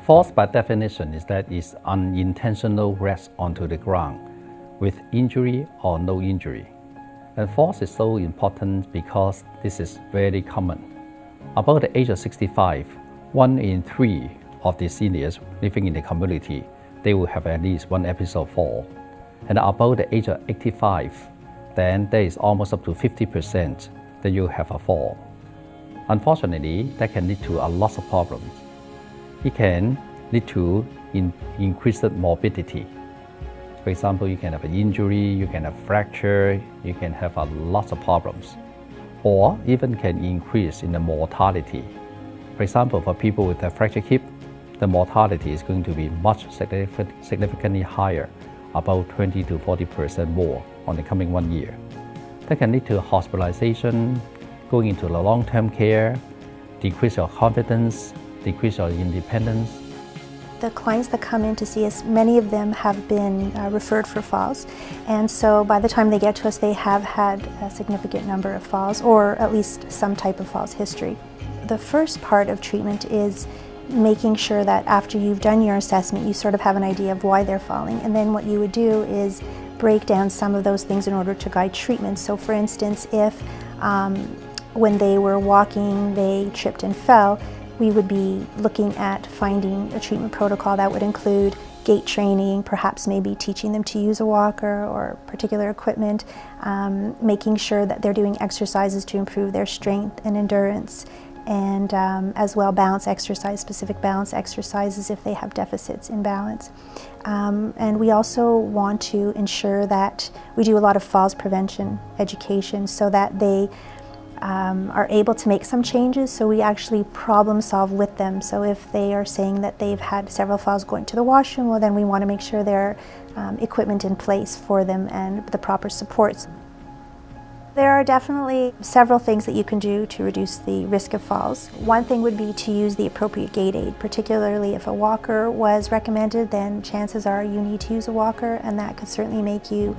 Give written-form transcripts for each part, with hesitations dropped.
Falls by definition is that it's unintentional rest onto the ground with injury or no injury. And falls is so important because this is very common. About the age of 65, 1 in 3 of the seniors living in the community, they will have at least one episode fall. And about the age of 85, then there is almost up to 50% that you have a fall. Unfortunately, that can lead to a lot of problems. It can lead to increased morbidity. For example, you can have an injury, you can have fracture, you can have a lot of problems, or even can increase in the mortality. For example, for people with a fractured hip, the mortality is going to be much significantly higher, about 20 to 40% more on the coming 1 year. That can lead to hospitalization, going into the long-term care, decrease your confidence, decrease your independence. The clients that come in to see us, many of them have been referred for falls, and so by the time they get to us, they have had a significant number of falls, or at least some type of falls history. The first part of treatment is making sure that after you've done your assessment, you sort of have an idea of why they're falling, and then what you would do is break down some of those things in order to guide treatment. So for instance, if when they were walking, they tripped and fell, we would be looking at finding a treatment protocol that would include gait training, perhaps maybe teaching them to use a walker or particular equipment, making sure that they're doing exercises to improve their strength and endurance, and as well balance exercise, specific balance exercises if they have deficits in balance. And we also want to ensure that we do a lot of falls prevention education so that they are able to make some changes, so we actually problem solve with them. So if they are saying that they've had several falls going to the washroom, well then we want to make sure there are equipment in place for them and the proper supports. There are definitely several things that you can do to reduce the risk of falls. One thing would be to use the appropriate gait aid, particularly if a walker was recommended, then chances are you need to use a walker, and that could certainly make you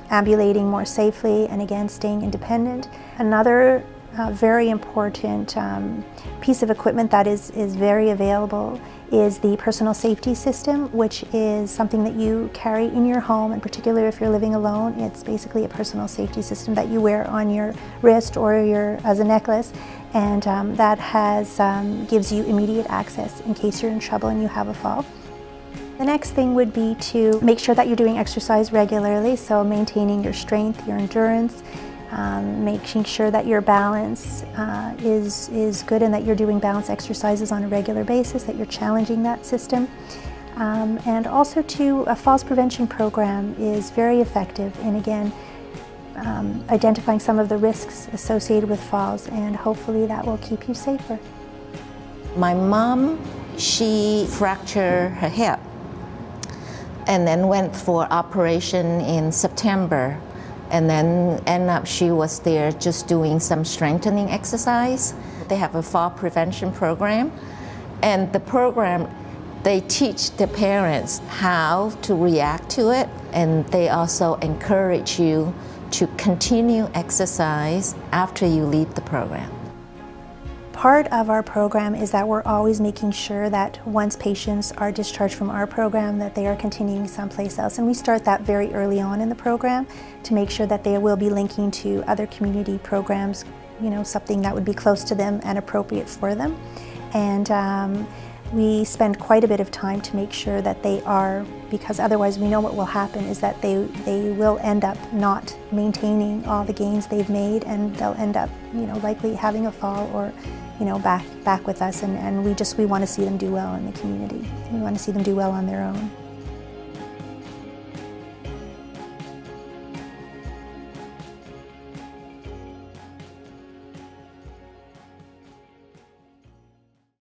ambulating more safely and again staying independent. Another very important piece of equipment that is very available is the personal safety system, which is something that you carry in your home, and particularly if you're living alone, it's basically a personal safety system that you wear on your wrist or as a necklace, and that gives you immediate access in case you're in trouble and you have a fall. The next thing would be to make sure that you're doing exercise regularly, so maintaining your strength, your endurance, making sure that your balance is good and that you're doing balance exercises on a regular basis, that you're challenging that system. And also a falls prevention program is very effective in, again, identifying some of the risks associated with falls, and hopefully that will keep you safer. My mom, she fractured her hip and then went for operation in September, and then ended up she was there just doing some strengthening exercise. They have a fall prevention program, and the program, they teach the parents how to react to it, and they also encourage you to continue exercise after you leave the program. Part of our program is that we're always making sure that once patients are discharged from our program that they are continuing someplace else, and we start that very early on in the program to make sure that they will be linking to other community programs, something that would be close to them and appropriate for them. And we spend quite a bit of time to make sure that they are, because otherwise we know what will happen is that they will end up not maintaining all the gains they've made, and they'll end up likely having a fall or back with us, and we want to see them do well in the community. We want to see them do well on their own.